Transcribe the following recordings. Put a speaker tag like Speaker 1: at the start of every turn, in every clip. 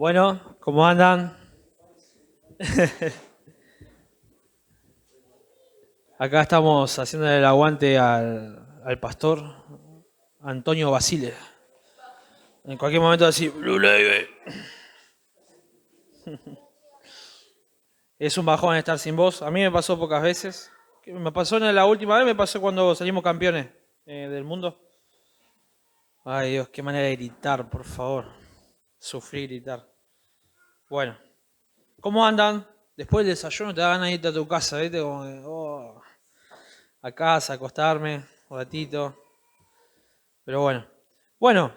Speaker 1: Bueno, ¿cómo andan? Acá estamos haciendo el aguante al pastor Antonio Basile. En cualquier momento así, Blue Label. Es un bajón estar sin voz. A mí me pasó pocas veces. Me pasó en la última vez, me pasó cuando salimos campeones del mundo. Ay Dios, qué manera de gritar, por favor. Sufrir gritar. Bueno, ¿cómo andan? Después del desayuno te da ganas de irte a tu casa, ¿viste? Como que, a casa, acostarme un ratito. Pero bueno. Bueno,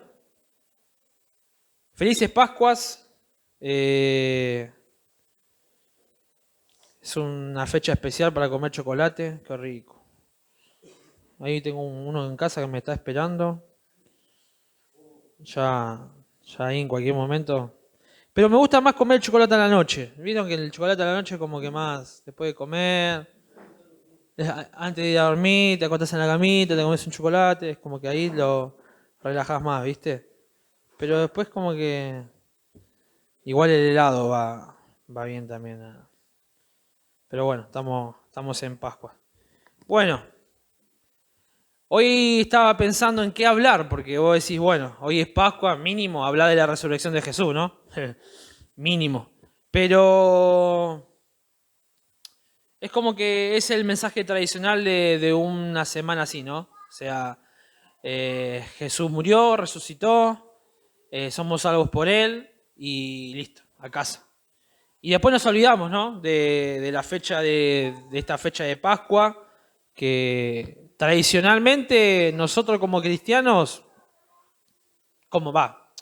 Speaker 1: felices Pascuas. Eh, es una fecha especial para comer chocolate. Qué rico. Ahí tengo uno en casa que me está esperando. Ya, ya ahí en cualquier momento. Pero me gusta más comer chocolate a la noche. Vieron que el chocolate a la noche es como que más después de comer. Antes de ir a dormir, te acostás en la camita, te comes un chocolate. Es como que ahí lo relajás más, ¿viste? Pero después como que igual el helado va bien también. Pero bueno, estamos en Pascua. Bueno, hoy estaba pensando en qué hablar, porque vos decís, bueno, hoy es Pascua, mínimo, hablar de la resurrección de Jesús, ¿no? Mínimo. Pero es como que es el mensaje tradicional de una semana así, ¿no? O sea, Jesús murió, resucitó, somos salvos por Él y listo, a casa. Y después nos olvidamos, ¿no? De la fecha de esta fecha de Pascua, que tradicionalmente nosotros como cristianos, ¿cómo va?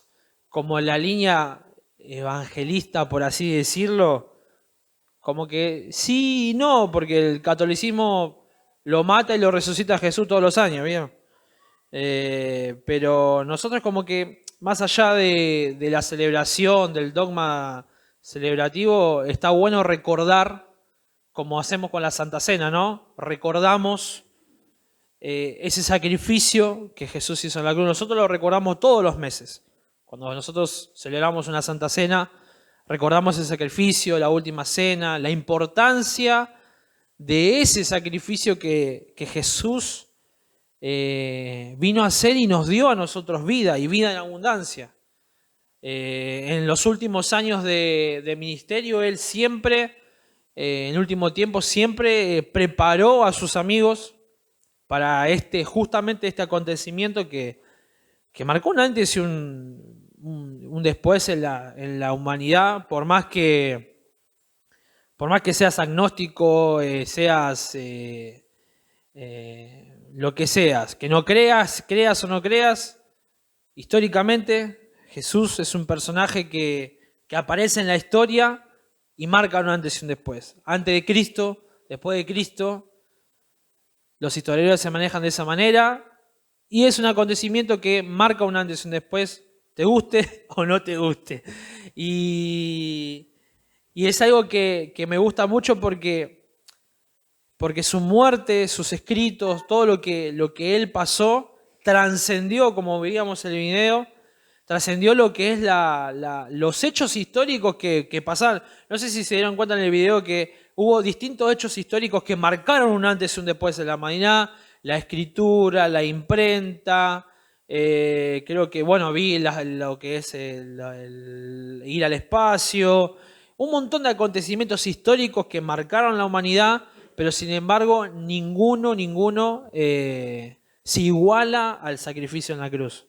Speaker 1: Como la línea evangelista, por así decirlo, como que sí y no, porque el catolicismo lo mata y lo resucita a Jesús todos los años, ¿bien? Pero nosotros como que más allá de la celebración, del dogma celebrativo, está bueno recordar, como hacemos con la Santa Cena, ¿no? Recordamos ese sacrificio que Jesús hizo en la cruz. Nosotros lo recordamos todos los meses. Cuando nosotros celebramos una Santa Cena, recordamos ese sacrificio, la última cena, la importancia de ese sacrificio que Jesús vino a hacer y nos dio a nosotros vida y vida en abundancia. En los últimos años de ministerio, él siempre, en el último tiempo, siempre preparó a sus amigos para justamente este acontecimiento que marcó un antes y un después en la humanidad, por más que seas agnóstico, seas lo que seas, que no creas, creas o no creas, históricamente Jesús es un personaje que aparece en la historia y marca un antes y un después. Antes de Cristo, después de Cristo, los historiadores se manejan de esa manera y es un acontecimiento que marca un antes y un después, te guste o no te guste. Y, y es algo que me gusta mucho porque su muerte, sus escritos, todo lo que él pasó, trascendió, como veíamos en el video, trascendió lo que es los hechos históricos que pasaron. No sé si se dieron cuenta en el video que hubo distintos hechos históricos que marcaron un antes y un después en la humanidad, la escritura, la imprenta, creo que, bueno, vi lo que es el ir al espacio, un montón de acontecimientos históricos que marcaron la humanidad, pero sin embargo ninguno se iguala al sacrificio en la cruz.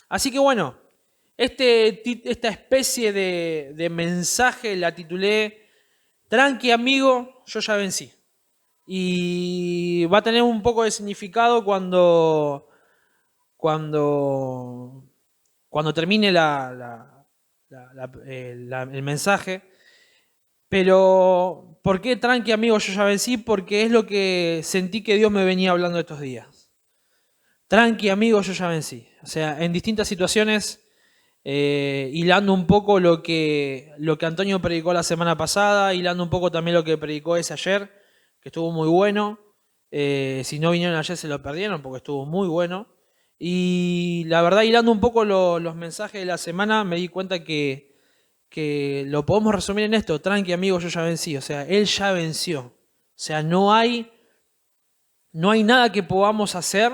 Speaker 1: Así que bueno, esta especie de mensaje la titulé Tranqui amigo, yo ya vencí. Y va a tener un poco de significado cuando, cuando termine el mensaje. Pero, ¿por qué tranqui amigo yo ya vencí? Porque es lo que sentí que Dios me venía hablando estos días. Tranqui amigo yo ya vencí. O sea, en distintas situaciones, hilando un poco lo que Antonio predicó la semana pasada, hilando un poco también lo que predicó ese ayer, que estuvo muy bueno. Si no vinieron ayer se lo perdieron porque estuvo muy bueno. Y la verdad, hilando un poco los mensajes de la semana, me di cuenta que que lo podemos resumir en esto: tranqui amigo, yo ya vencí. O sea, Él ya venció. O sea, no hay nada que podamos hacer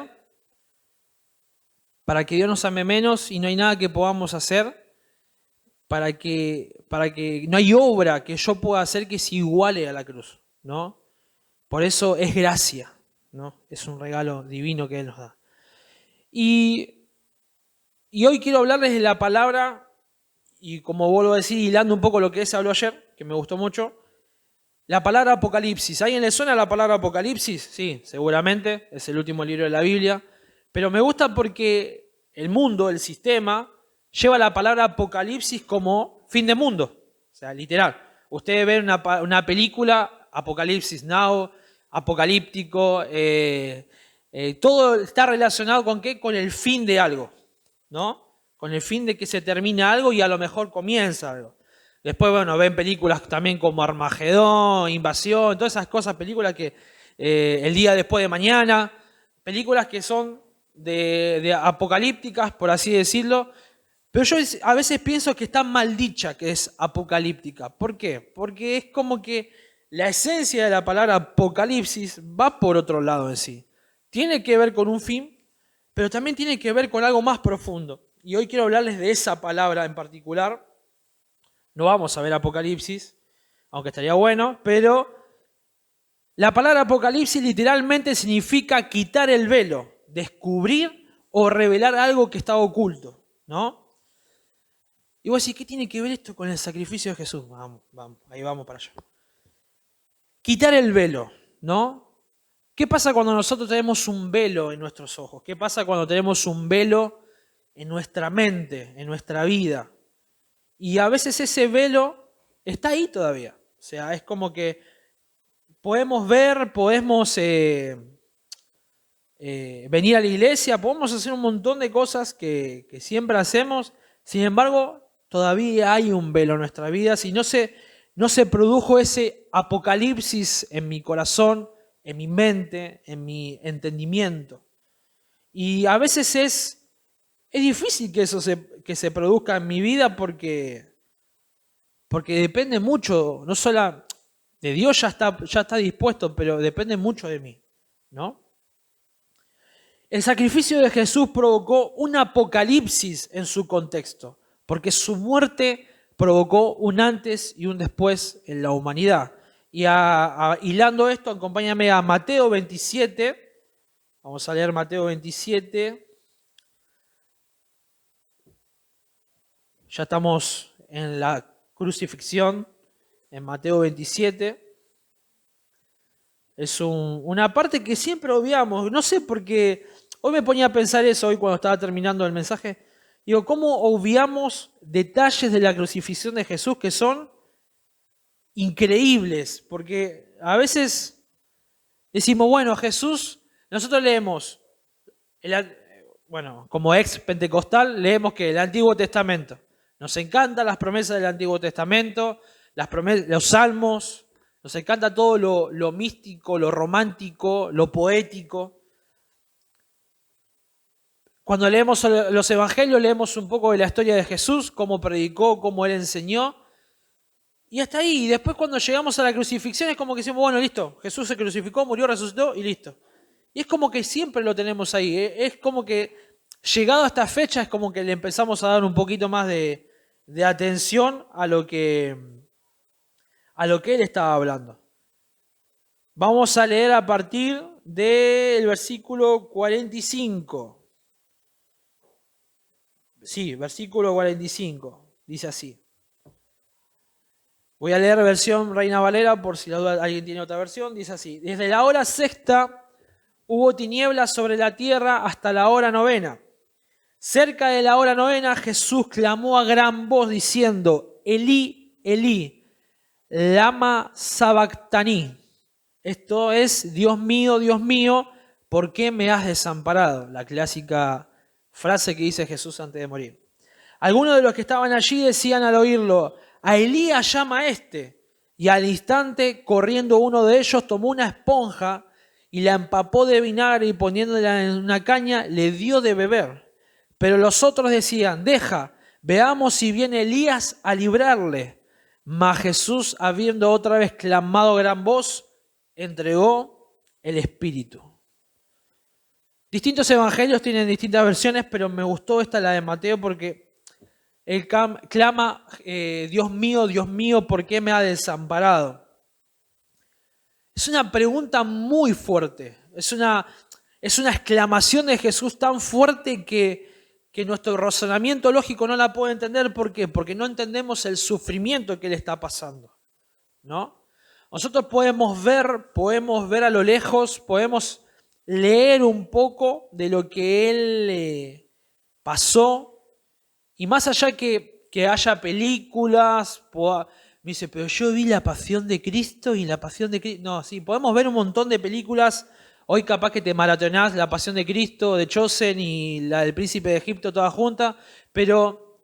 Speaker 1: para que Dios nos ame menos, y no hay nada que podamos hacer para que no hay obra que yo pueda hacer que se iguale a la cruz, ¿no? Por eso es gracia, ¿no? Es un regalo divino que Él nos da. Y hoy quiero hablarles de la palabra, y como vuelvo a decir, hilando un poco lo que se habló ayer, que me gustó mucho, la palabra Apocalipsis. ¿A alguien le suena la palabra Apocalipsis? Sí, seguramente, es el último libro de la Biblia. Pero me gusta porque el mundo, el sistema, lleva la palabra Apocalipsis como fin de mundo. O sea, literal. Ustedes ven una película, Apocalipsis Now, apocalíptico, todo está relacionado con ¿qué? Con el fin de algo, ¿no? Con el fin de que se termina algo y a lo mejor comienza algo. Después, bueno, ven películas también como Armagedón, Invasión, todas esas cosas, películas que El día después de mañana, películas que son de apocalípticas, por así decirlo, pero yo a veces pienso que está mal dicha que es apocalíptica. ¿Por qué? Porque es como que la esencia de la palabra apocalipsis va por otro lado en sí. Tiene que ver con un fin, pero también tiene que ver con algo más profundo. Y hoy quiero hablarles de esa palabra en particular. No vamos a ver Apocalipsis, aunque estaría bueno, pero la palabra Apocalipsis literalmente significa quitar el velo, descubrir o revelar algo que estaba oculto, ¿no? Y vos decís, ¿qué tiene que ver esto con el sacrificio de Jesús? Vamos, ahí vamos para allá. Quitar el velo, ¿no? ¿Qué pasa cuando nosotros tenemos un velo en nuestros ojos? ¿Qué pasa cuando tenemos un velo en nuestra mente, en nuestra vida? Y a veces ese velo está ahí todavía. O sea, es como que podemos ver, podemos venir a la iglesia, podemos hacer un montón de cosas que siempre hacemos. Sin embargo, todavía hay un velo en nuestra vida. Si no se produjo ese apocalipsis en mi corazón, en mi mente, en mi entendimiento. Y a veces es difícil que eso se produzca en mi vida porque depende mucho, no solo de Dios, ya está dispuesto, pero depende mucho de mí, ¿no? El sacrificio de Jesús provocó un apocalipsis en su contexto, porque su muerte provocó un antes y un después en la humanidad. Y hilando esto, acompáñame a Mateo 27. Vamos a leer Mateo 27. Ya estamos en la crucifixión, en Mateo 27. Es una parte que siempre obviamos. No sé por qué. Hoy me ponía a pensar eso, hoy cuando estaba terminando el mensaje. Digo, ¿cómo obviamos detalles de la crucifixión de Jesús que son increíbles? Porque a veces decimos, bueno, Jesús, nosotros leemos, como ex pentecostal, leemos que el Antiguo Testamento. Nos encantan las promesas del Antiguo Testamento, los salmos, nos encanta todo lo místico, lo romántico, lo poético. Cuando leemos los evangelios, leemos un poco de la historia de Jesús, cómo predicó, cómo Él enseñó. Y hasta ahí. Y después cuando llegamos a la crucifixión es como que decimos, bueno, listo, Jesús se crucificó, murió, resucitó y listo. Y es como que siempre lo tenemos ahí. Es como que llegado a esta fecha es como que le empezamos a dar un poquito más de atención a lo que Él estaba hablando. Vamos a leer a partir del versículo 45. Sí, versículo 45. Dice así. Voy a leer versión Reina Valera por si la duda alguien tiene otra versión. Dice así. Desde la hora sexta hubo tinieblas sobre la tierra hasta la hora novena. Cerca de la hora novena Jesús clamó a gran voz diciendo, Elí, Elí, lama sabactaní. Esto es, Dios mío, ¿por qué me has desamparado? La clásica frase que dice Jesús antes de morir. Algunos de los que estaban allí decían al oírlo, a Elías llama a este. Y al instante, corriendo uno de ellos, tomó una esponja y la empapó de vinagre y poniéndola en una caña, le dio de beber. Pero los otros decían, deja, Veamos si viene Elías a librarle. Mas Jesús, habiendo otra vez clamado a gran voz, entregó el Espíritu. Distintos evangelios tienen distintas versiones, pero me gustó esta, la de Mateo, porque él clama, Dios mío, ¿por qué me ha desamparado? Es una pregunta muy fuerte, es una exclamación de Jesús tan fuerte que nuestro razonamiento lógico no la puede entender. ¿Por qué? Porque no entendemos el sufrimiento que él está pasando, ¿no? Nosotros podemos ver a lo lejos, podemos leer un poco de lo que él pasó, y más allá que haya películas, me dice, pero yo vi La Pasión de Cristo y La Pasión de Cristo. No, sí, podemos ver un montón de películas. Hoy capaz que te maratonás La Pasión de Cristo, de Chosen y la del Príncipe de Egipto toda junta, pero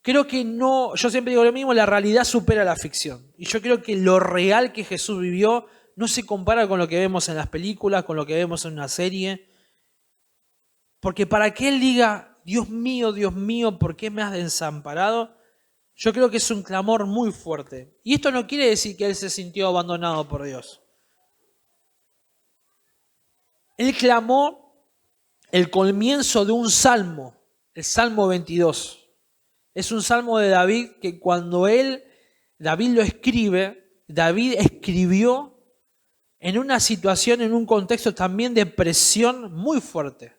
Speaker 1: creo que no, yo siempre digo lo mismo, la realidad supera la ficción. Y yo creo que lo real que Jesús vivió no se compara con lo que vemos en las películas, con lo que vemos en una serie. Porque para que Él diga, Dios mío, ¿por qué me has desamparado? Yo creo que es un clamor muy fuerte. Y esto no quiere decir que Él se sintió abandonado por Dios. Él clamó el comienzo de un salmo, el Salmo 22. Es un salmo de David que cuando David lo escribe, David escribió en una situación, en un contexto también de presión muy fuerte.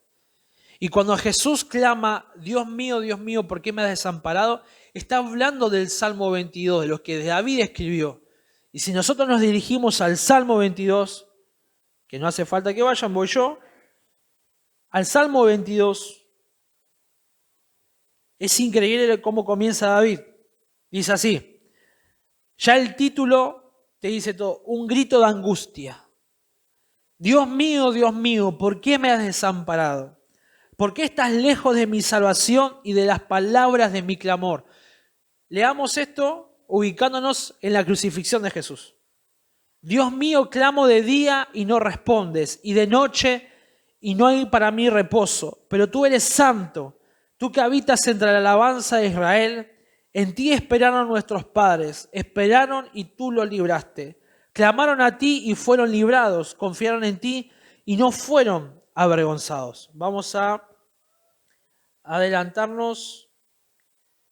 Speaker 1: Y cuando Jesús clama, Dios mío, ¿por qué me has desamparado? Está hablando del Salmo 22, de los que David escribió. Y si nosotros nos dirigimos al Salmo 22, que no hace falta que vayan, voy yo, al Salmo 22, es increíble cómo comienza David. Dice así, ya el título te dice todo, un grito de angustia. Dios mío, ¿por qué me has desamparado? ¿Por qué estás lejos de mi salvación y de las palabras de mi clamor? Leamos esto ubicándonos en la crucifixión de Jesús. Dios mío, clamo de día y no respondes, y de noche y no hay para mí reposo. Pero tú eres santo, tú que habitas entre la alabanza de Israel. En ti esperaron nuestros padres, esperaron y tú los libraste. Clamaron a ti y fueron librados, confiaron en ti y no fueron avergonzados. Vamos a adelantarnos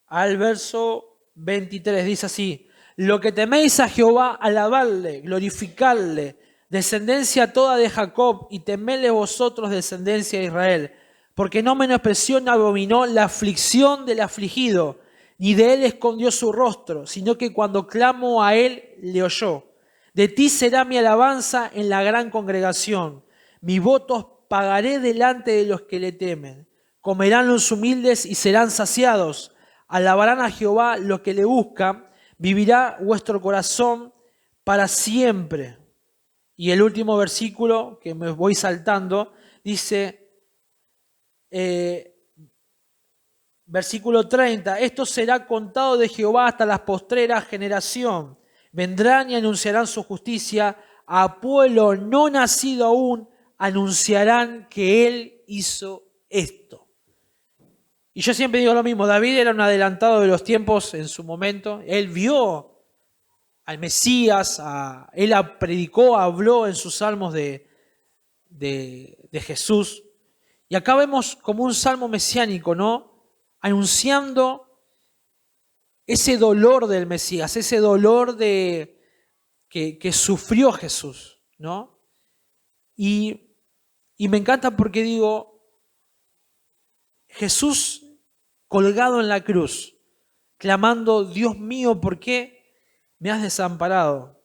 Speaker 1: al verso 23. Dice así, lo que teméis a Jehová, alabadle, glorificadle, descendencia toda de Jacob, y temedle vosotros, descendencia de Israel, porque no menospreció ni abominó la aflicción del afligido, ni de él escondió su rostro, sino que cuando clamó a él, le oyó. De ti será mi alabanza en la gran congregación. Mis votos pagaré delante de los que le temen. Comerán los humildes y serán saciados. Alabarán a Jehová los que le buscan. Vivirá vuestro corazón para siempre. Y el último versículo, que me voy saltando, dice, versículo 30, esto será contado de Jehová hasta la postrera generación. Vendrán y anunciarán su justicia, a pueblo no nacido aún, anunciarán que Él hizo esto. Y yo siempre digo lo mismo, David era un adelantado de los tiempos en su momento, él vio al Mesías, él predicó, habló en sus salmos de Jesús. Y acá vemos como un salmo mesiánico, ¿no? Anunciando ese dolor del Mesías, ese dolor que sufrió Jesús, ¿no? Y me encanta porque digo, Jesús colgado en la cruz, clamando, Dios mío, ¿por qué me has desamparado?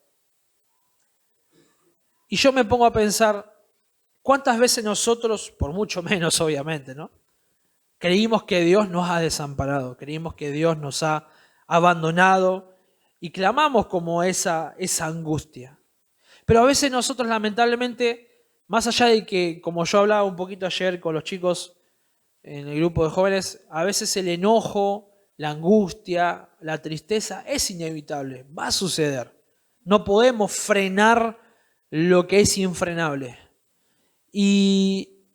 Speaker 1: Y yo me pongo a pensar, ¿cuántas veces nosotros, por mucho menos obviamente, ¿no? Creímos que Dios nos ha desamparado, creímos que Dios nos ha abandonado y clamamos como esa angustia. Pero a veces nosotros lamentablemente, más allá de que, como yo hablaba un poquito ayer con los chicos en el grupo de jóvenes, a veces el enojo, la angustia, la tristeza es inevitable, va a suceder. No podemos frenar lo que es infrenable. Y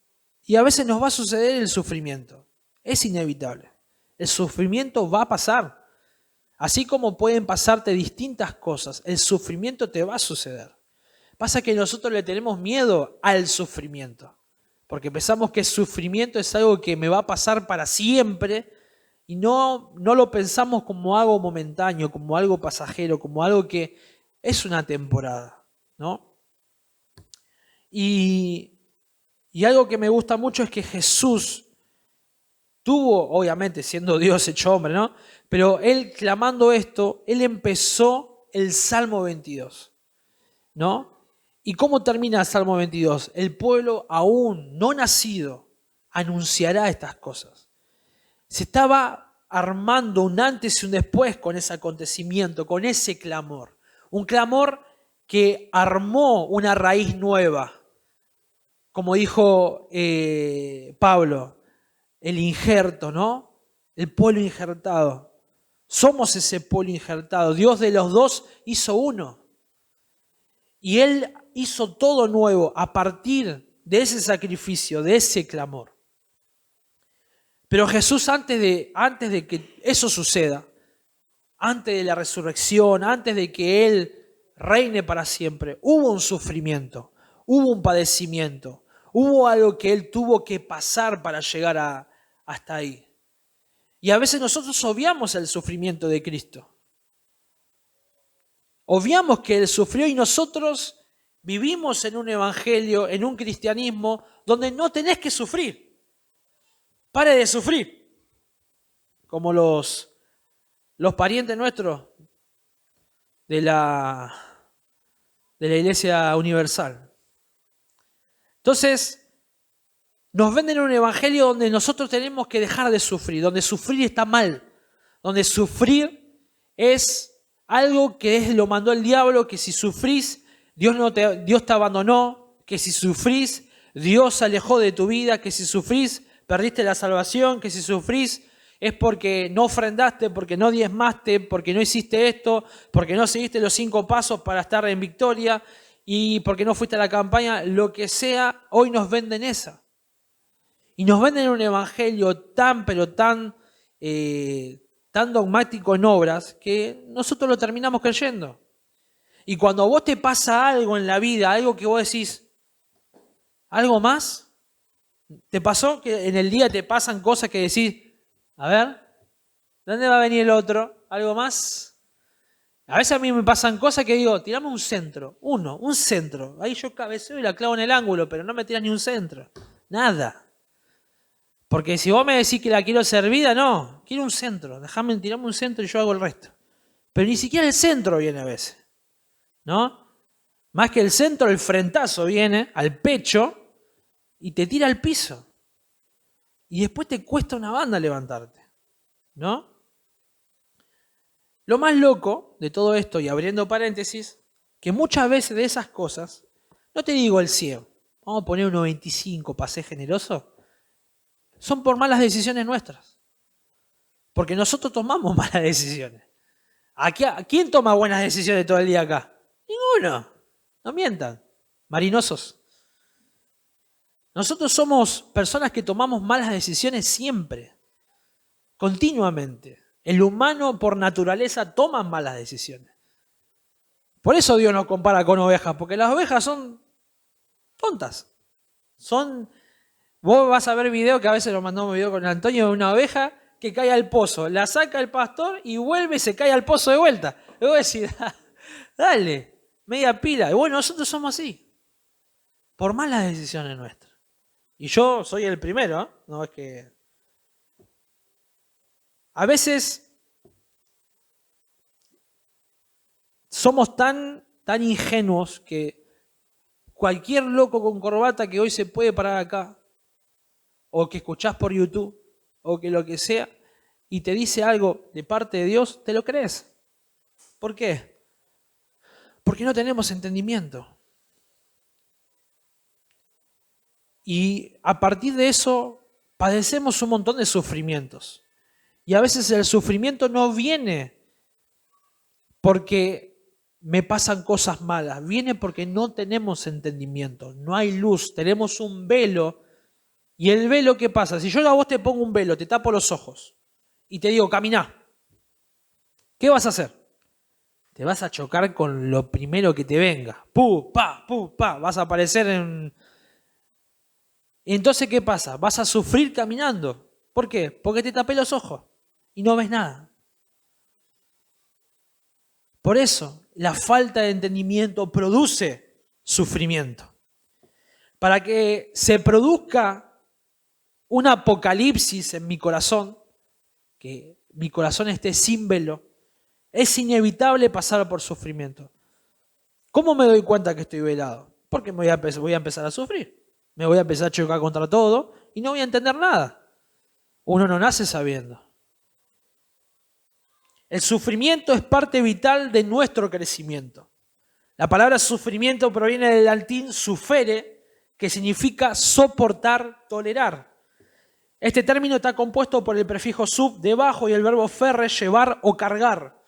Speaker 1: a veces nos va a suceder el sufrimiento, es inevitable. El sufrimiento va a pasar. Así como pueden pasarte distintas cosas, el sufrimiento te va a suceder. Pasa que nosotros le tenemos miedo al sufrimiento, porque pensamos que el sufrimiento es algo que me va a pasar para siempre y no lo pensamos como algo momentáneo, como algo pasajero, como algo que es una temporada, ¿no? Y algo que me gusta mucho es que Jesús tuvo, obviamente siendo Dios hecho hombre, ¿no? Pero él clamando esto, él empezó el Salmo 22, ¿no? ¿Y cómo termina el Salmo 22? El pueblo aún no nacido anunciará estas cosas. Se estaba armando un antes y un después con ese acontecimiento, con ese clamor. Un clamor que armó una raíz nueva. Como dijo Pablo, el injerto, ¿no? El pueblo injertado. Somos ese pueblo injertado. Dios de los dos hizo uno. Y Él hizo todo nuevo a partir de ese sacrificio, de ese clamor. Pero Jesús, antes de que eso suceda, antes de la resurrección, antes de que Él reine para siempre, hubo un sufrimiento, hubo un padecimiento, hubo algo que Él tuvo que pasar para llegar hasta ahí. Y a veces nosotros obviamos el sufrimiento de Cristo. Obviamos que Él sufrió y nosotros vivimos en un evangelio, en un cristianismo donde no tenés que sufrir. Pare de sufrir. Como los parientes nuestros de la Iglesia Universal. Entonces, nos venden un evangelio donde nosotros tenemos que dejar de sufrir, donde sufrir está mal, donde sufrir es algo que lo mandó el diablo, que si sufrís, Dios te abandonó, que si sufrís, Dios se alejó de tu vida, que si sufrís, perdiste la salvación, que si sufrís es porque no ofrendaste, porque no diezmaste, porque no hiciste esto, porque no seguiste los 5 pasos para estar en victoria y porque no fuiste a la campaña, lo que sea, hoy nos venden esa. Y nos venden un evangelio tan dogmático en obras que nosotros lo terminamos creyendo. Y cuando a vos te pasa algo en la vida, algo que vos decís, ¿algo más? ¿Te pasó que en el día te pasan cosas que decís, a ver, ¿dónde va a venir el otro? ¿Algo más? A veces a mí me pasan cosas que digo, tirame un centro, un centro. Ahí yo cabeceo y la clavo en el ángulo, pero no me tiras ni un centro. Nada. Porque si vos me decís que la quiero servida, no, quiero un centro. Tirame un centro y yo hago el resto. Pero ni siquiera el centro viene a veces, ¿no? Más que el centro, el frentazo viene al pecho y te tira al piso. Y después te cuesta una banda levantarte, ¿no? Lo más loco de todo esto, y abriendo paréntesis, que muchas veces de esas cosas, no te digo el 100, vamos a poner un 95 para ser generoso, son por malas decisiones nuestras. Porque nosotros tomamos malas decisiones. ¿Quién toma buenas decisiones todo el día acá? Ninguno. No mientan. Marinosos. Nosotros somos personas que tomamos malas decisiones siempre. Continuamente. El humano por naturaleza toma malas decisiones. Por eso Dios nos compara con ovejas. Porque las ovejas son tontas. Vos vas a ver video, que a veces lo mandamos video con Antonio, de una oveja que cae al pozo. La saca el pastor y vuelve y se cae al pozo de vuelta. Y vos decís, dale, media pila. Y bueno, nosotros somos así. Por malas decisiones nuestras. Y yo soy el primero, ¿eh? No es que... A veces somos tan ingenuos que cualquier loco con corbata que hoy se puede parar acá, o que escuchás por YouTube, o que lo que sea, y te dice algo de parte de Dios, te lo crees. ¿Por qué? Porque no tenemos entendimiento. Y a partir de eso, padecemos un montón de sufrimientos. Y a veces el sufrimiento no viene porque me pasan cosas malas, viene porque no tenemos entendimiento, no hay luz, tenemos un velo. ¿Y el velo qué pasa? Si yo a vos te pongo un velo, te tapo los ojos y te digo, caminá, ¿qué vas a hacer? Te vas a chocar con lo primero que te venga. ¡Pu, pa, pu, pa! Vas a aparecer en... Y entonces, ¿qué pasa? Vas a sufrir caminando. ¿Por qué? Porque te tapé los ojos y no ves nada. Por eso, la falta de entendimiento produce sufrimiento. Para que se produzca un apocalipsis en mi corazón, que mi corazón esté sin velo, es inevitable pasar por sufrimiento. ¿Cómo me doy cuenta que estoy velado? Porque voy a empezar a sufrir. Me voy a empezar a chocar contra todo y no voy a entender nada. Uno no nace sabiendo. El sufrimiento es parte vital de nuestro crecimiento. La palabra sufrimiento proviene del latín sufere, que significa soportar, tolerar. Este término está compuesto por el prefijo sub debajo y el verbo ferre, llevar o cargar.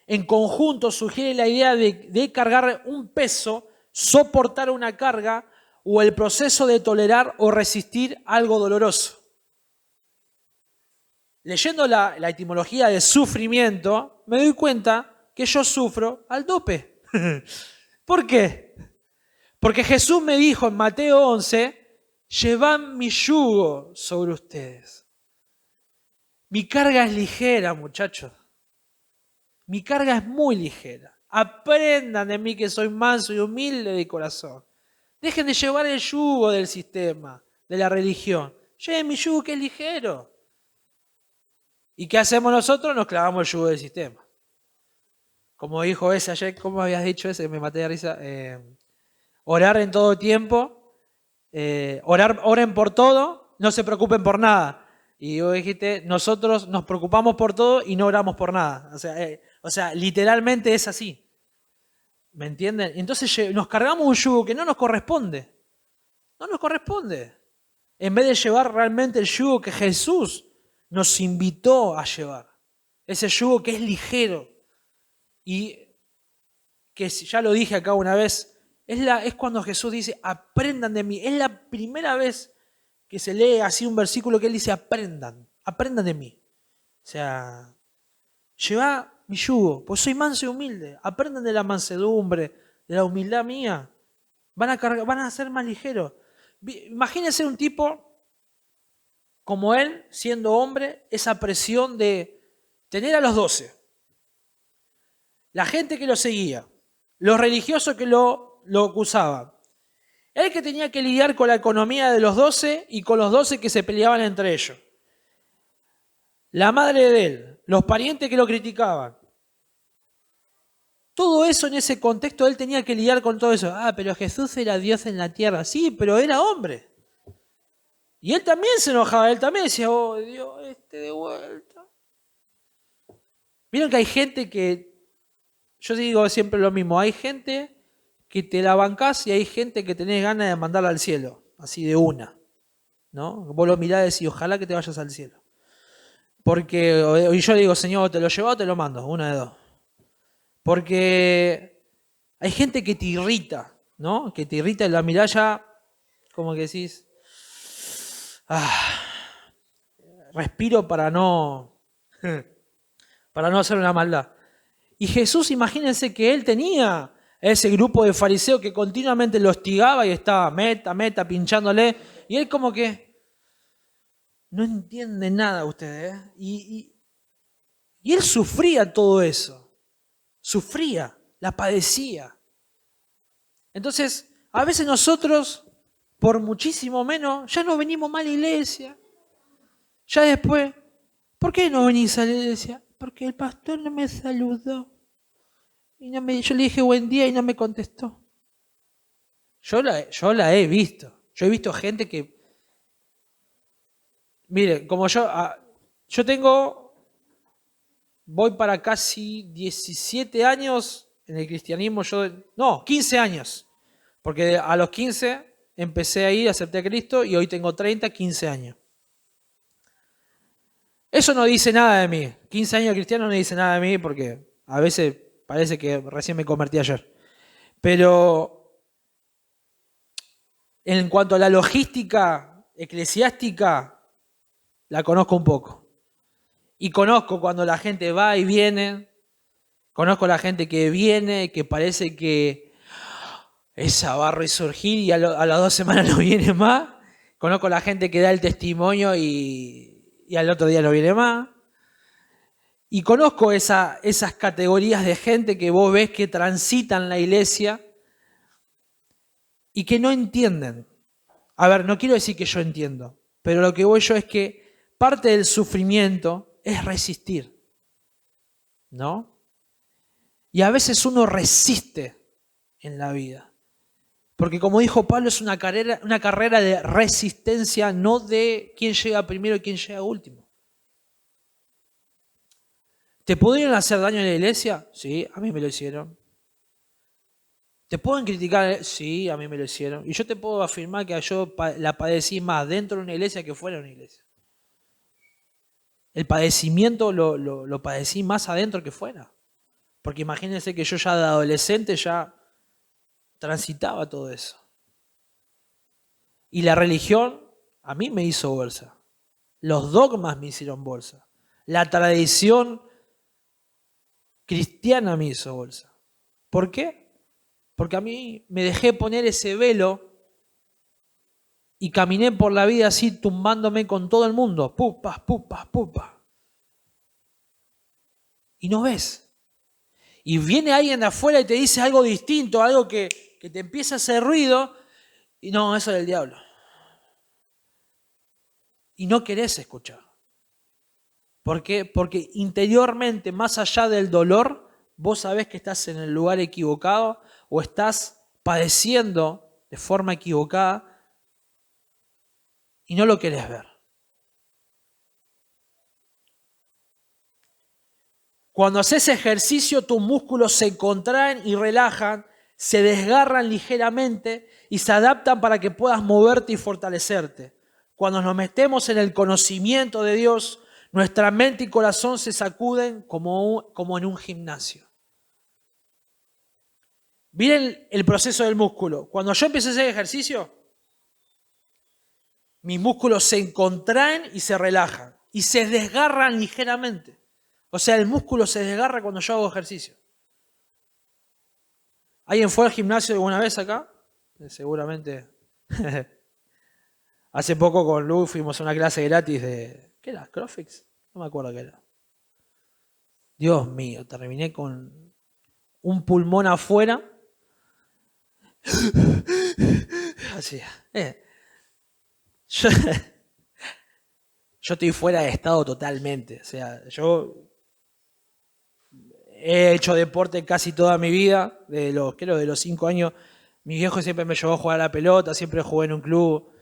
Speaker 1: En conjunto sugiere la idea de cargar un peso, soportar una carga o el proceso de tolerar o resistir algo doloroso. Leyendo la etimología de sufrimiento, me doy cuenta que yo sufro al dope. ¿Por qué? Porque Jesús me dijo en Mateo 11, llevad mi yugo sobre ustedes. Mi carga es ligera, muchachos. Mi carga es muy ligera. Aprendan de mí que soy manso y humilde de corazón. Dejen de llevar el yugo del sistema, de la religión. Lleven mi yugo que es ligero. ¿Y qué hacemos nosotros? Nos clavamos el yugo del sistema. Como dijo ese ayer, ¿cómo habías dicho ese? Me maté de risa. Orar en todo tiempo. Oren por todo, no se preocupen por nada. Y vos dijiste, nosotros nos preocupamos por todo y no oramos por nada. O sea, literalmente es así. ¿Me entienden? Entonces nos cargamos un yugo que no nos corresponde. No nos corresponde. En vez de llevar realmente el yugo que Jesús nos invitó a llevar. Ese yugo que es ligero. Y que ya lo dije acá una vez, es cuando Jesús dice, aprendan de mí. Es la primera vez que se lee así un versículo que él dice, aprendan de mí. O sea, lleva mi yugo, pues soy manso y humilde. Aprendan de la mansedumbre, de la humildad mía. Van a ser más ligeros. Imagínense un tipo como él, siendo hombre, esa presión de tener a los 12. La gente que lo seguía, los religiosos que lo acusaban. Él que tenía que lidiar con la economía de los 12 y con los 12 que se peleaban entre ellos. La madre de él, los parientes que lo criticaban. Todo eso en ese contexto, él tenía que lidiar con todo eso. Pero Jesús era Dios en la tierra. Sí, pero era hombre. Y él también se enojaba, él también decía, oh Dios, de vuelta. Vieron que hay gente que, yo digo siempre lo mismo, hay gente que te la bancás y hay gente que tenés ganas de mandarla al cielo, así de una, ¿no? Vos lo mirás y decís, ojalá que te vayas al cielo. Porque, y yo digo, Señor, ¿te lo llevo o te lo mando? Una de dos. Porque hay gente que te irrita, ¿no? Que te irrita y la mirás ya, como que decís, respiro para no hacer una maldad. Y Jesús, imagínense que él tenía ese grupo de fariseos que continuamente lo hostigaba y estaba meta, pinchándole. Y él como que no entiende nada ustedes. Y él sufría todo eso. Sufría, la padecía. Entonces, a veces nosotros, por muchísimo menos, ya no venimos más a la iglesia. Ya después, ¿por qué no venís a la iglesia? Porque el pastor no me saludó. Yo le dije buen día y no me contestó. Yo la he visto. Yo he visto gente que... Mire, como yo voy para casi 17 años en el cristianismo. 15 años. Porque a los 15 empecé a ir, acepté a Cristo y hoy tengo 15 años. Eso no dice nada de mí. 15 años de cristiano no dice nada de mí porque a veces parece que recién me convertí ayer. Pero en cuanto a la logística eclesiástica, la conozco un poco. Y conozco cuando la gente va y viene. Conozco la gente que viene, que parece que esa va a resurgir y a las 2 semanas no viene más. Conozco la gente que da el testimonio y al otro día no viene más. Y conozco esas categorías de gente que vos ves que transitan la iglesia y que no entienden. A ver, no quiero decir que yo entiendo, pero lo que voy yo es que parte del sufrimiento es resistir, ¿no? Y a veces uno resiste en la vida. Porque como dijo Pablo, es una carrera de resistencia, no de quién llega primero y quién llega último. ¿Te pudieron hacer daño en la iglesia? Sí, a mí me lo hicieron. ¿Te pueden criticar? Sí, a mí me lo hicieron. Y yo te puedo afirmar que yo la padecí más dentro de una iglesia que fuera de una iglesia. El padecimiento lo padecí más adentro que fuera. Porque imagínense que yo ya de adolescente ya transitaba todo eso. Y la religión a mí me hizo bolsa. Los dogmas me hicieron bolsa. La tradición cristiana me hizo bolsa. ¿Por qué? Porque a mí me dejé poner ese velo y caminé por la vida así tumbándome con todo el mundo. Pupas, pupas, pupas. Y no ves. Y viene alguien de afuera y te dice algo distinto, algo que te empieza a hacer ruido. Y no, eso es del diablo. Y no querés escuchar. ¿Por qué? Porque interiormente, más allá del dolor, vos sabés que estás en el lugar equivocado o estás padeciendo de forma equivocada y no lo querés ver. Cuando haces ejercicio, tus músculos se contraen y relajan, se desgarran ligeramente y se adaptan para que puedas moverte y fortalecerte. Cuando nos metemos en el conocimiento de Dios, nuestra mente y corazón se sacuden como en un gimnasio. Miren el proceso del músculo. Cuando yo empecé a hacer ejercicio, mis músculos se contraen y se relajan y se desgarran ligeramente. O sea, el músculo se desgarra cuando yo hago ejercicio. ¿Alguien fue al gimnasio alguna vez acá? Seguramente. Hace poco con Lu fuimos a una clase gratis de... ¿Qué era? ¿Crossfit? No me acuerdo qué era. Dios mío, terminé con un pulmón afuera. Así. Yo estoy fuera de estado totalmente. O sea, yo he hecho deporte casi toda mi vida. Creo de los 5 años. Mi viejo siempre me llevó a jugar a la pelota. Siempre jugué en un club.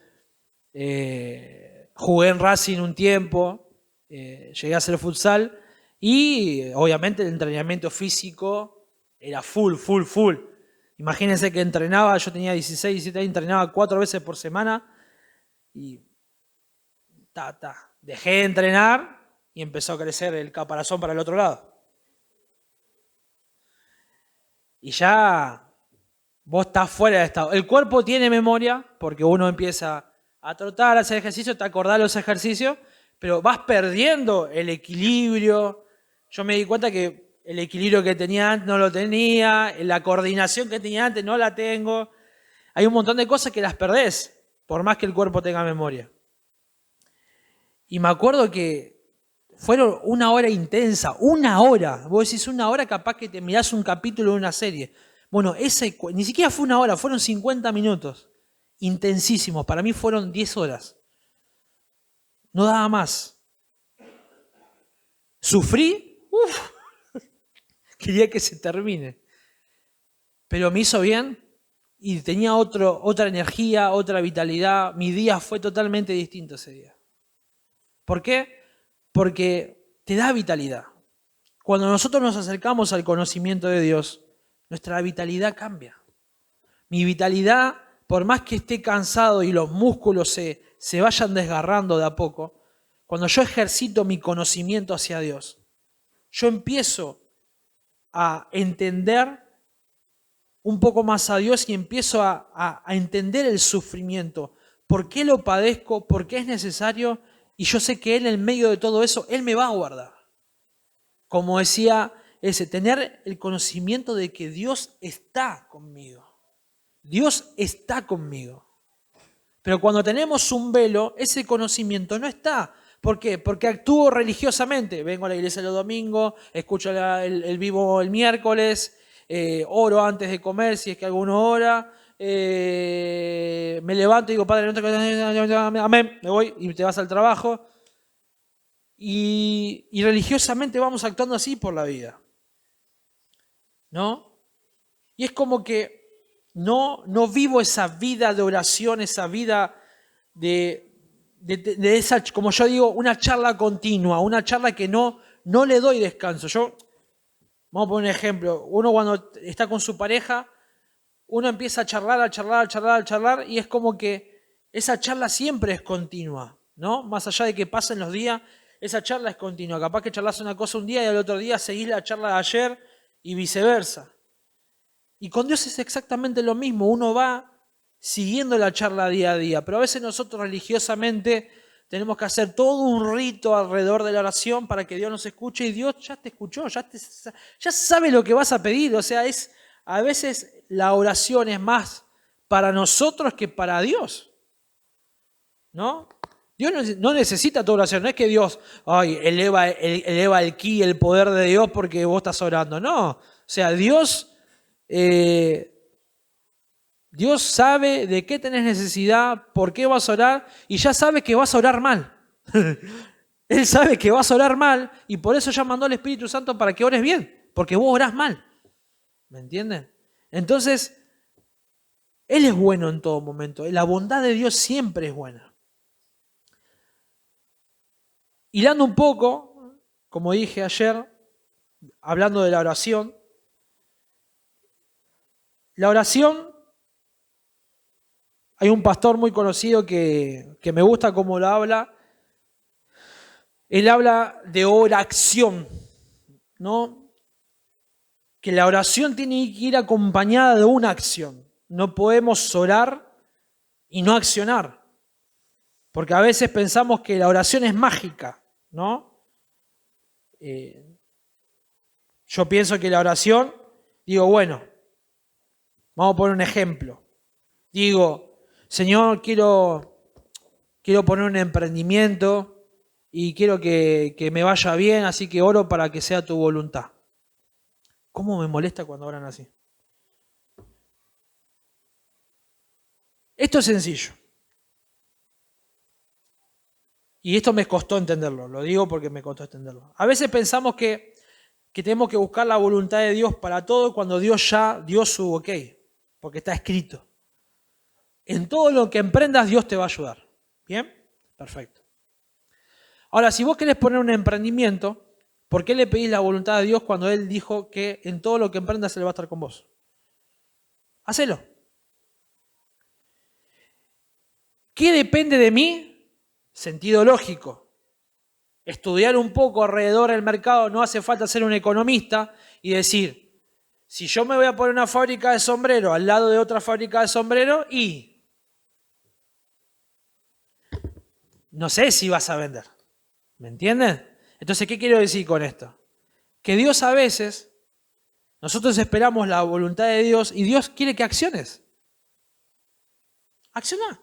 Speaker 1: Jugué en Racing un tiempo. Llegué a hacer futsal. Y obviamente el entrenamiento físico era full. Imagínense que entrenaba, yo tenía 16, 17 años, entrenaba 4 veces por semana y dejé de entrenar y empezó a crecer el caparazón para el otro lado. Y ya vos estás fuera de estado. El cuerpo tiene memoria porque uno empieza a trotar, a hacer ejercicio, te acordás de los ejercicios, pero vas perdiendo el equilibrio. Yo me di cuenta que el equilibrio que tenía antes no lo tenía, la coordinación que tenía antes no la tengo. Hay un montón de cosas que las perdés, por más que el cuerpo tenga memoria. Y me acuerdo que fueron 1 hora intensa, 1 hora. Vos decís 1 hora, capaz que te mirás un capítulo de una serie. Bueno, ni siquiera fue 1 hora, fueron 50 minutos. Intensísimos. Para mí fueron 10 horas. No daba más. Sufrí. Quería que se termine. Pero me hizo bien y tenía otra energía, otra vitalidad. Mi día fue totalmente distinto ese día. ¿Por qué? Porque te da vitalidad. Cuando nosotros nos acercamos al conocimiento de Dios, nuestra vitalidad cambia. Mi vitalidad, por más que esté cansado y los músculos se vayan desgarrando de a poco, cuando yo ejercito mi conocimiento hacia Dios, yo empiezo a entender un poco más a Dios y empiezo a entender el sufrimiento. ¿Por qué lo padezco? ¿Por qué es necesario? Y yo sé que Él en medio de todo eso, Él me va a guardar. Como decía tener el conocimiento de que Dios está conmigo. Dios está conmigo. Pero cuando tenemos un velo, ese conocimiento no está. ¿Por qué? Porque actúo religiosamente. Vengo a la iglesia los domingos, escucho el vivo el miércoles, oro antes de comer si es que alguno ora, me levanto y digo, Padre, amén, me voy y te vas al trabajo. Y religiosamente vamos actuando así por la vida, ¿no? Y es como que no vivo esa vida de oración, esa vida de esa, como yo digo, una charla continua, una charla que no le doy descanso. Vamos a poner un ejemplo, uno cuando está con su pareja, uno empieza a charlar y es como que esa charla siempre es continua, ¿no? Más allá de que pasen los días, esa charla es continua. Capaz que charlas una cosa un día y al otro día seguís la charla de ayer y viceversa. Y con Dios es exactamente lo mismo, uno va siguiendo la charla día a día, pero a veces nosotros religiosamente tenemos que hacer todo un rito alrededor de la oración para que Dios nos escuche y Dios ya te escuchó, ya sabe lo que vas a pedir, o sea, a veces la oración es más para nosotros que para Dios, ¿no? Dios no necesita tu oración, no es que Dios eleva el ki, el poder de Dios porque vos estás orando, no, o sea, Dios sabe de qué tenés necesidad, por qué vas a orar y ya sabe que vas a orar mal. Él sabe que vas a orar mal y por eso ya mandó al Espíritu Santo para que ores bien, porque vos orás mal. ¿Me entienden? Entonces, Él es bueno en todo momento. La bondad de Dios siempre es buena. Hilando un poco, como dije ayer, hablando de la oración, hay un pastor muy conocido que me gusta cómo lo habla. Él habla de oración, ¿no? Que la oración tiene que ir acompañada de una acción. No podemos orar y no accionar. Porque a veces pensamos que la oración es mágica, ¿no? Yo pienso que la oración, digo, bueno, vamos a poner un ejemplo. Digo, Señor, quiero poner un emprendimiento y quiero que me vaya bien, así que oro para que sea tu voluntad. ¿Cómo me molesta cuando oran así? Esto es sencillo. Y esto me costó entenderlo, lo digo porque me costó entenderlo. A veces pensamos que tenemos que buscar la voluntad de Dios para todo cuando Dios ya dio su ok, porque está escrito. En todo lo que emprendas Dios te va a ayudar. ¿Bien? Perfecto. Ahora, si vos querés poner un emprendimiento, ¿por qué le pedís la voluntad de Dios cuando Él dijo que en todo lo que emprendas Él va a estar con vos? Hacelo. ¿Qué depende de mí? Sentido lógico. Estudiar un poco alrededor del mercado, no hace falta ser un economista y decir, si yo me voy a poner una fábrica de sombrero al lado de otra fábrica de sombrero y no sé si vas a vender. ¿Me entienden? Entonces, ¿qué quiero decir con esto? Que Dios a veces, nosotros esperamos la voluntad de Dios y Dios quiere que acciones. Acciona.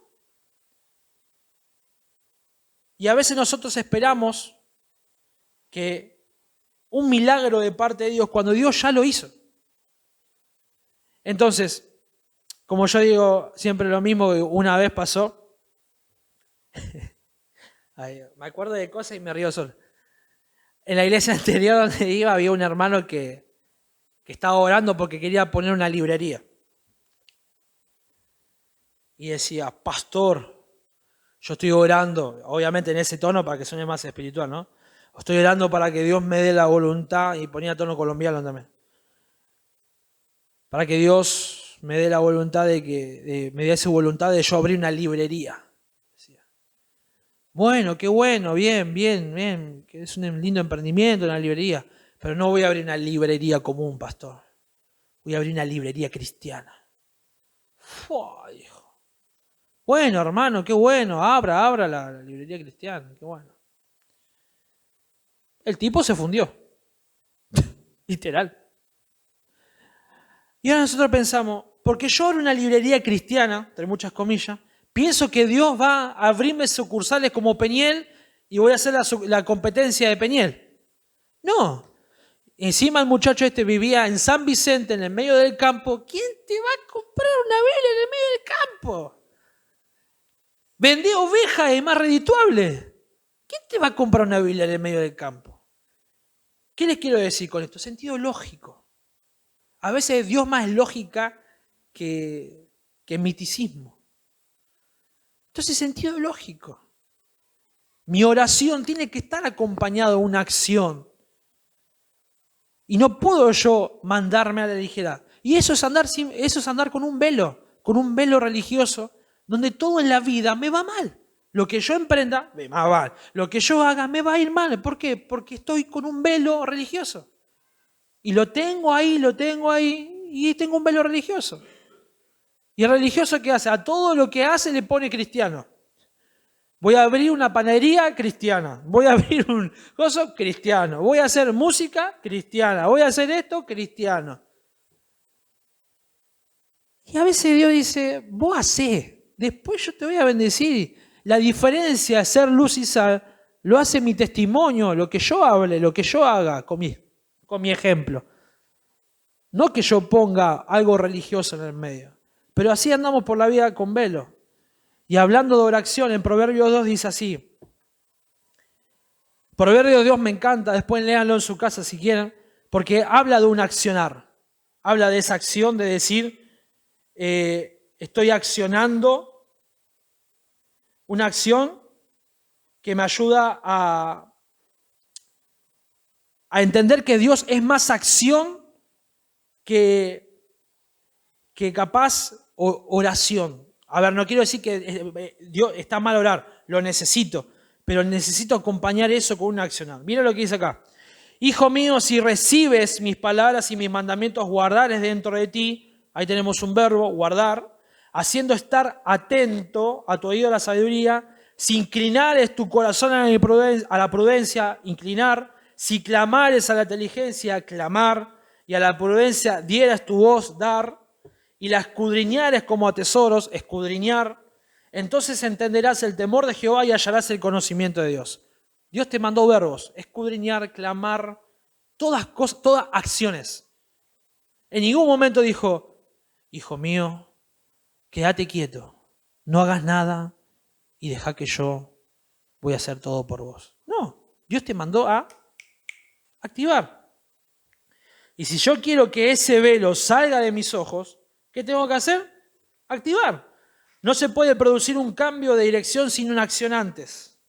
Speaker 1: Y a veces nosotros esperamos que un milagro de parte de Dios cuando Dios ya lo hizo. Entonces, como yo digo siempre lo mismo, que una vez pasó, me acuerdo de cosas y me río solo. En la iglesia anterior donde iba había un hermano que estaba orando porque quería poner una librería. Y decía, pastor, yo estoy orando, obviamente en ese tono para que suene más espiritual, ¿no? Estoy orando para que Dios me dé la voluntad, y ponía tono colombiano también, para que Dios me dé la voluntad me dé su voluntad de yo abrir una librería. Decía. Bueno, qué bueno, bien, que es un lindo emprendimiento, una librería, pero no voy a abrir una librería común, pastor. Voy a abrir una librería cristiana. Dijo. Bueno, hermano, qué bueno, abra la librería cristiana, qué bueno. El tipo se fundió, literal. Y ahora nosotros pensamos, porque yo abro una librería cristiana, entre muchas comillas, pienso que Dios va a abrirme sucursales como Peñiel y voy a hacer la competencia de Peñiel. No. Encima el muchacho este vivía en San Vicente, en el medio del campo. ¿Quién te va a comprar una Biblia en el medio del campo? Vendé ovejas, es más redituable. ¿Quién te va a comprar una Biblia en el medio del campo? ¿Qué les quiero decir con esto? Sentido lógico. A veces Dios más es lógica que miticismo. Entonces, sentido lógico. Mi oración tiene que estar acompañada de una acción. Y no puedo yo mandarme a la ligera. Y eso es andar con un velo religioso, donde todo en la vida me va mal. Lo que yo emprenda, me va mal. Lo que yo haga, me va a ir mal. ¿Por qué? Porque estoy con un velo religioso. Y lo tengo ahí, y tengo un velo religioso. ¿Y el religioso qué hace? A todo lo que hace le pone cristiano. Voy a abrir una panadería cristiana. Voy a abrir un coso cristiano. Voy a hacer música cristiana. Voy a hacer esto cristiano. Y a veces Dios dice, vos hacés. Después yo te voy a bendecir. La diferencia de ser luz y sal lo hace mi testimonio, lo que yo hable, lo que yo haga con mi ejemplo. No que yo ponga algo religioso en el medio. Pero así andamos por la vida con velo. Y hablando de oración, en Proverbios 2 dice así. Proverbios 2 me encanta, después léanlo en su casa si quieren, porque habla de un accionar. Habla de esa acción de decir, estoy accionando una acción que me ayuda a entender que Dios es más acción que capaz oración. A ver, no quiero decir que Dios está mal orar, lo necesito, pero necesito acompañar eso con un accionar. Mira lo que dice acá. Hijo mío, si recibes mis palabras y mis mandamientos, guardares dentro de ti, ahí tenemos un verbo, guardar, haciendo estar atento a tu oído a la sabiduría, si inclinares tu corazón a la prudencia, inclinar, si clamares a la inteligencia, clamar, y a la prudencia dieras tu voz, dar, y la escudriñares como a tesoros, escudriñar, entonces entenderás el temor de Jehová y hallarás el conocimiento de Dios. Dios te mandó verbos, escudriñar, clamar, todas acciones. En ningún momento dijo, hijo mío, quédate quieto, no hagas nada y deja que yo voy a hacer todo por vos. No, Dios te mandó a activar. Y si yo quiero que ese velo salga de mis ojos, ¿qué tengo que hacer? Activar. No se puede producir un cambio de dirección sin una acción antes.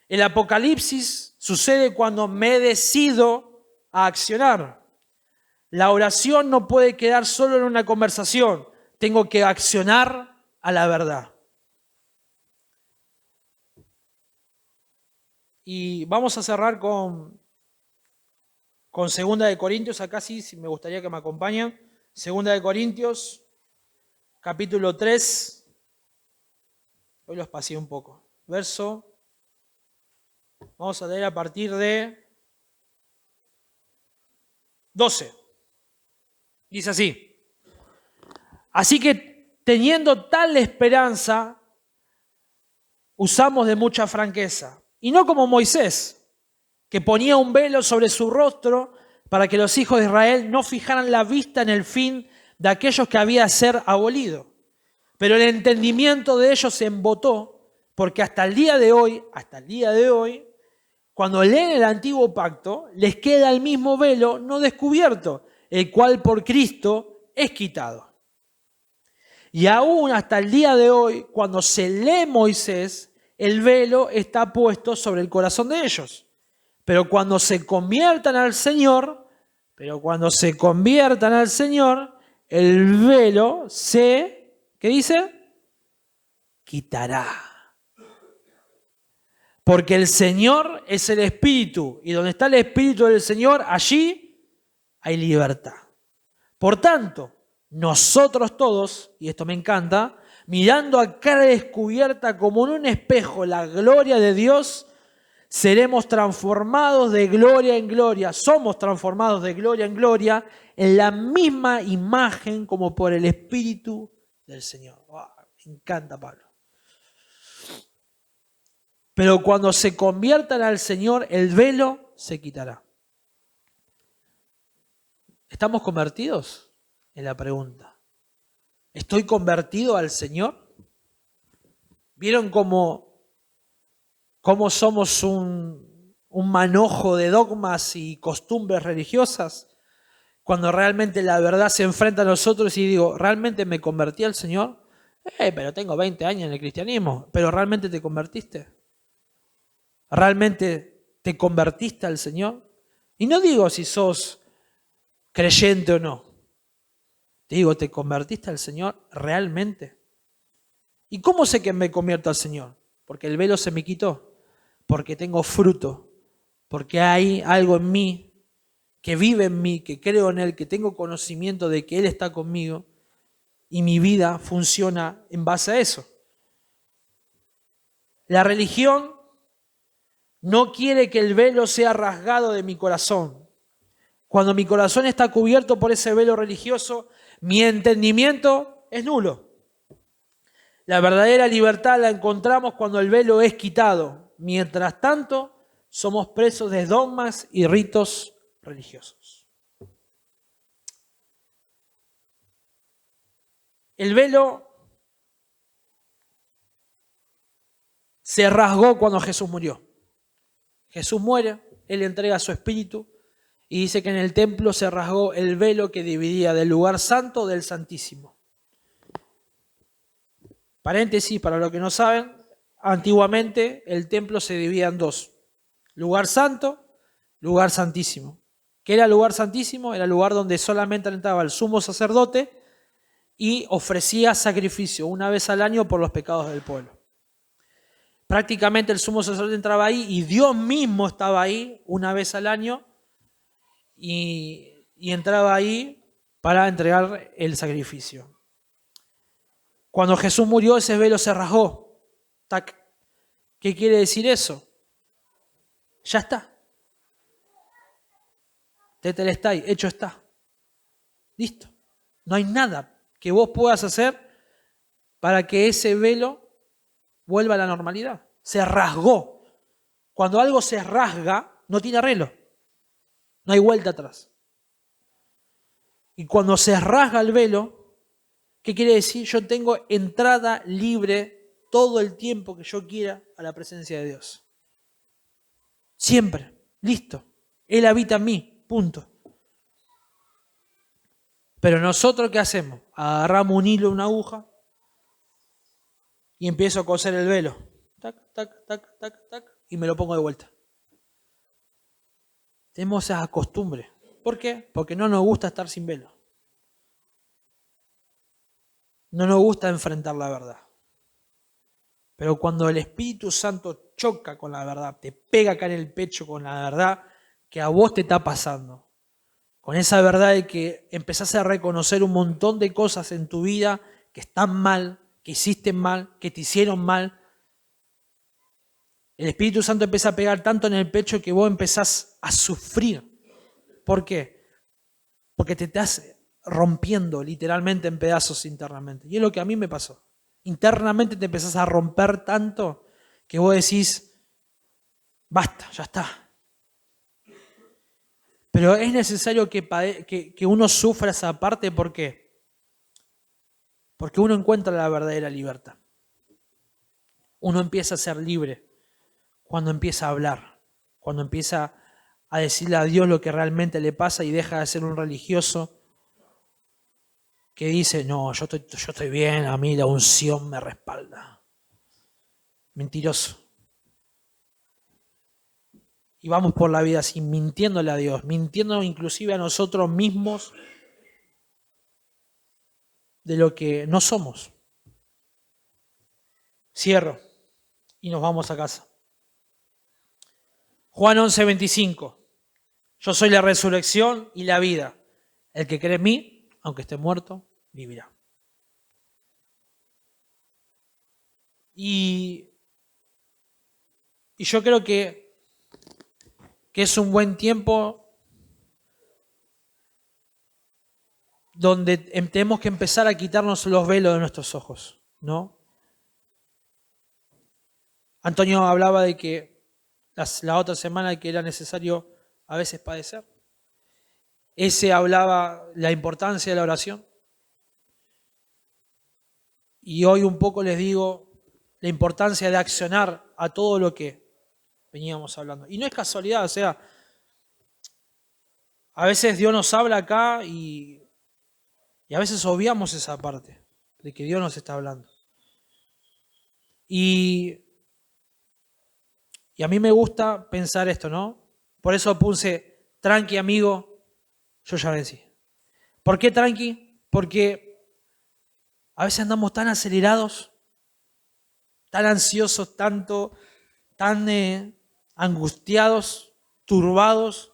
Speaker 1: El apocalipsis sucede cuando me decido a accionar. La oración no puede quedar solo en una conversación. Tengo que accionar a la verdad. Y vamos a cerrar con 2 de Corintios. Acá sí me gustaría que me acompañen. 2 de Corintios, capítulo 3. Hoy los pasé un poco. Vamos a leer a partir de 12. Dice así. Así que teniendo tal esperanza, usamos de mucha franqueza. Y no como Moisés, que ponía un velo sobre su rostro para que los hijos de Israel no fijaran la vista en el fin de aquellos que había de ser abolido. Pero el entendimiento de ellos se embotó, porque hasta el día de hoy, cuando leen el antiguo pacto, les queda el mismo velo no descubierto, el cual por Cristo es quitado. Y aún hasta el día de hoy, cuando se lee Moisés, el velo está puesto sobre el corazón de ellos. Pero cuando se conviertan al Señor, el velo ¿qué dice? Quitará. Porque el Señor es el Espíritu, y donde está el Espíritu del Señor, allí hay libertad. Por tanto, nosotros todos, y esto me encanta, mirando a cara descubierta como en un espejo la gloria de Dios, seremos transformados de gloria en gloria. Somos transformados de gloria en gloria en la misma imagen como por el Espíritu del Señor. ¡Wow! Me encanta Pablo. Pero cuando se conviertan al Señor, el velo se quitará. ¿Estamos convertidos? Es la pregunta. ¿Estoy convertido al Señor? ¿Vieron cómo somos un manojo de dogmas y costumbres religiosas? Cuando realmente la verdad se enfrenta a nosotros y digo, ¿realmente me convertí al Señor? Pero tengo 20 años en el cristianismo. ¿Pero realmente te convertiste? ¿Realmente te convertiste al Señor? Y no digo si sos creyente o no. Te digo, ¿te convertiste al Señor realmente? ¿Y cómo sé que me convierto al Señor? Porque el velo se me quitó, porque tengo fruto, porque hay algo en mí, que vive en mí, que creo en Él, que tengo conocimiento de que Él está conmigo y mi vida funciona en base a eso. La religión no quiere que el velo sea rasgado de mi corazón. Cuando mi corazón está cubierto por ese velo religioso, mi entendimiento es nulo. La verdadera libertad la encontramos cuando el velo es quitado. Mientras tanto, somos presos de dogmas y ritos religiosos. El velo se rasgó cuando Jesús murió. Jesús muere, Él entrega su espíritu y dice que en el templo se rasgó el velo que dividía del lugar santo del santísimo. Paréntesis, para los que no saben, antiguamente el templo se dividía en dos. Lugar santo, lugar santísimo. ¿Qué era el lugar santísimo? Era el lugar donde solamente entraba el sumo sacerdote y ofrecía sacrificio una vez al año por los pecados del pueblo. Prácticamente el sumo sacerdote entraba ahí y Dios mismo estaba ahí una vez al año y entraba ahí para entregar el sacrificio. Cuando Jesús murió, ese velo se rasgó. ¡Tac! ¿Qué quiere decir eso? Ya está. Tetelestai, hecho está. Listo. No hay nada que vos puedas hacer para que ese velo vuelva a la normalidad. Se rasgó. Cuando algo se rasga, no tiene arreglo. No hay vuelta atrás. Y cuando se rasga el velo, ¿qué quiere decir? Yo tengo entrada libre todo el tiempo que yo quiera a la presencia de Dios. Siempre. Listo. Él habita en mí. Punto. Pero nosotros, ¿qué hacemos? Agarramos un hilo, una aguja y empiezo a coser el velo. Tac, tac, tac, tac, tac. Y me lo pongo de vuelta. Tenemos esa costumbre. ¿Por qué? Porque no nos gusta estar sin velo. No nos gusta enfrentar la verdad. Pero cuando el Espíritu Santo choca con la verdad, te pega acá en el pecho con la verdad que a vos te está pasando, con esa verdad de que empezás a reconocer un montón de cosas en tu vida que están mal, que hiciste mal, que te hicieron mal, el Espíritu Santo empieza a pegar tanto en el pecho que vos empezás a sufrir. ¿Por qué? Porque te estás rompiendo literalmente en pedazos internamente. Y es lo que a mí me pasó. Internamente te empezás a romper tanto que vos decís, basta, ya está. Pero es necesario que uno sufra esa parte. ¿Por qué? Porque uno encuentra la verdadera libertad. Uno empieza a ser libre cuando empieza a hablar, cuando empieza a decirle a Dios lo que realmente le pasa y deja de ser un religioso que dice, no, yo estoy bien, a mí la unción me respalda. Mentiroso. Y vamos por la vida así, mintiéndole a Dios, mintiendo inclusive a nosotros mismos de lo que no somos. Cierro y nos vamos a casa. Juan 11:25. Yo soy la resurrección y la vida. El que cree en mí, aunque esté muerto, vivirá. Y yo creo que es un buen tiempo donde tenemos que empezar a quitarnos los velos de nuestros ojos, ¿no? Antonio hablaba de que la otra semana que era necesario a veces padecer. Ese hablaba la importancia de la oración. Y hoy un poco les digo la importancia de accionar a todo lo que veníamos hablando. Y no es casualidad, o sea, a veces Dios nos habla acá y a veces obviamos esa parte de que Dios nos está hablando. Y a mí me gusta pensar esto, ¿no? Por eso puse, tranqui amigo, yo ya vencí. ¿Por qué tranqui? Porque a veces andamos tan acelerados, tan ansiosos, tan angustiados, turbados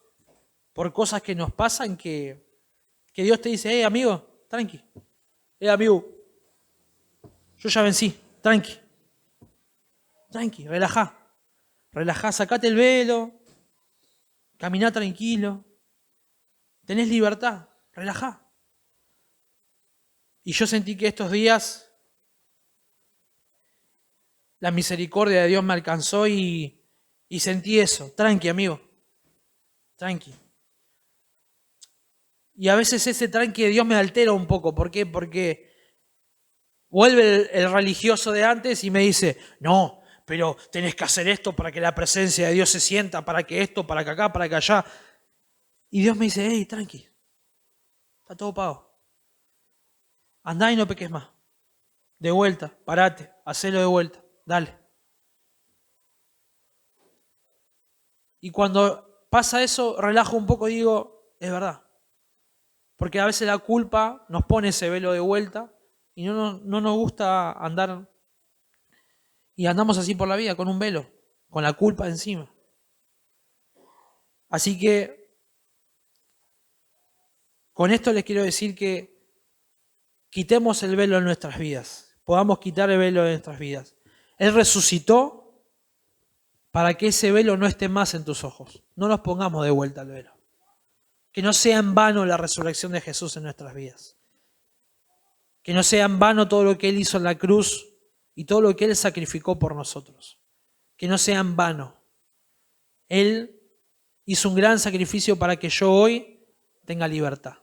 Speaker 1: por cosas que nos pasan que Dios te dice, amigo, tranqui. Amigo, yo ya vencí, tranqui. Tranqui, relajá. Relajá, sacate el velo, caminá tranquilo. Tenés libertad, relajá. Y yo sentí que estos días la misericordia de Dios me alcanzó y sentí eso. Tranqui, amigo. Tranqui. Y a veces ese tranqui de Dios me altera un poco. ¿Por qué? Porque vuelve el religioso de antes y me dice, no, pero tenés que hacer esto para que la presencia de Dios se sienta, para que esto, para que acá, para que allá. Y Dios me dice, hey, tranqui, está todo pago. Andá y no peques más. De vuelta, parate, hacelo de vuelta, dale. Y cuando pasa eso, relajo un poco y digo, es verdad. Porque a veces la culpa nos pone ese velo de vuelta y no nos gusta andar. Y andamos así por la vida, con un velo, con la culpa encima. Así que, con esto les quiero decir que quitemos el velo en nuestras vidas. Podamos quitar el velo de nuestras vidas. Él resucitó para que ese velo no esté más en tus ojos. No nos pongamos de vuelta el velo. Que no sea en vano la resurrección de Jesús en nuestras vidas. Que no sea en vano todo lo que Él hizo en la cruz y todo lo que Él sacrificó por nosotros. Que no sea en vano. Él hizo un gran sacrificio para que yo hoy tenga libertad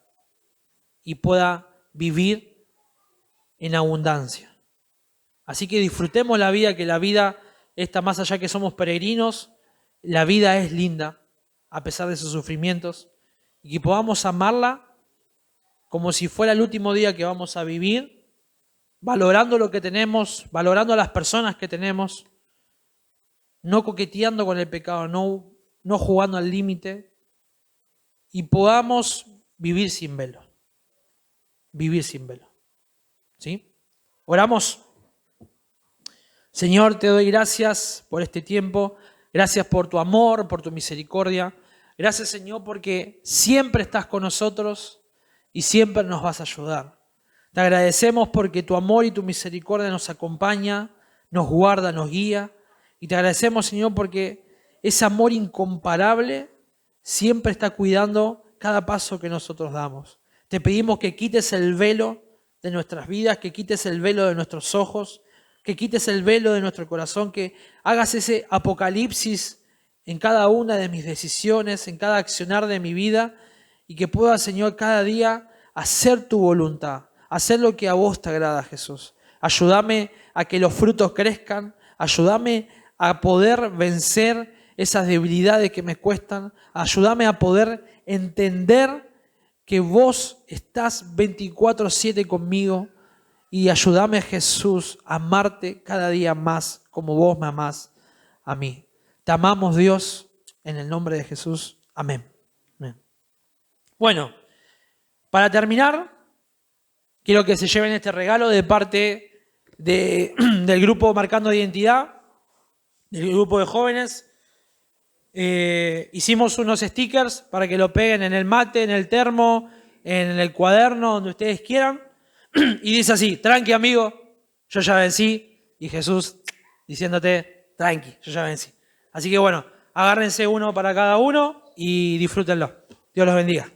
Speaker 1: y pueda vivir en abundancia. Así que disfrutemos la vida, que la vida está más allá que somos peregrinos, la vida es linda a pesar de sus sufrimientos y que podamos amarla como si fuera el último día que vamos a vivir, valorando lo que tenemos, valorando a las personas que tenemos, no coqueteando con el pecado, no jugando al límite y podamos vivir sin velo. Vivir sin velo. ¿Sí? Oramos. Señor, te doy gracias por este tiempo. Gracias por tu amor, por tu misericordia. Gracias, Señor, porque siempre estás con nosotros y siempre nos vas a ayudar. Te agradecemos porque tu amor y tu misericordia nos acompaña, nos guarda, nos guía. Y te agradecemos, Señor, porque ese amor incomparable siempre está cuidando cada paso que nosotros damos. Te pedimos que quites el velo de nuestras vidas, que quites el velo de nuestros ojos, que quites el velo de nuestro corazón, que hagas ese apocalipsis en cada una de mis decisiones, en cada accionar de mi vida, y que pueda, Señor, cada día hacer tu voluntad, hacer lo que a vos te agrada, Jesús. Ayúdame a que los frutos crezcan, ayúdame a poder vencer esas debilidades que me cuestan, ayúdame a poder entender que vos estás 24/7 conmigo y ayúdame, Jesús, a amarte cada día más como vos me amás a mí. Te amamos, Dios, en el nombre de Jesús. Amén. Amén. Bueno, para terminar, quiero que se lleven este regalo de parte del grupo Marcando Identidad, del grupo de jóvenes. Hicimos unos stickers para que lo peguen en el mate, en el termo, en el cuaderno, donde ustedes quieran. Y dice así: tranqui amigo, yo ya vencí y Jesús diciéndote, tranqui, yo ya vencí. Así que bueno, agárrense uno para cada uno y disfrútenlo. Dios los bendiga.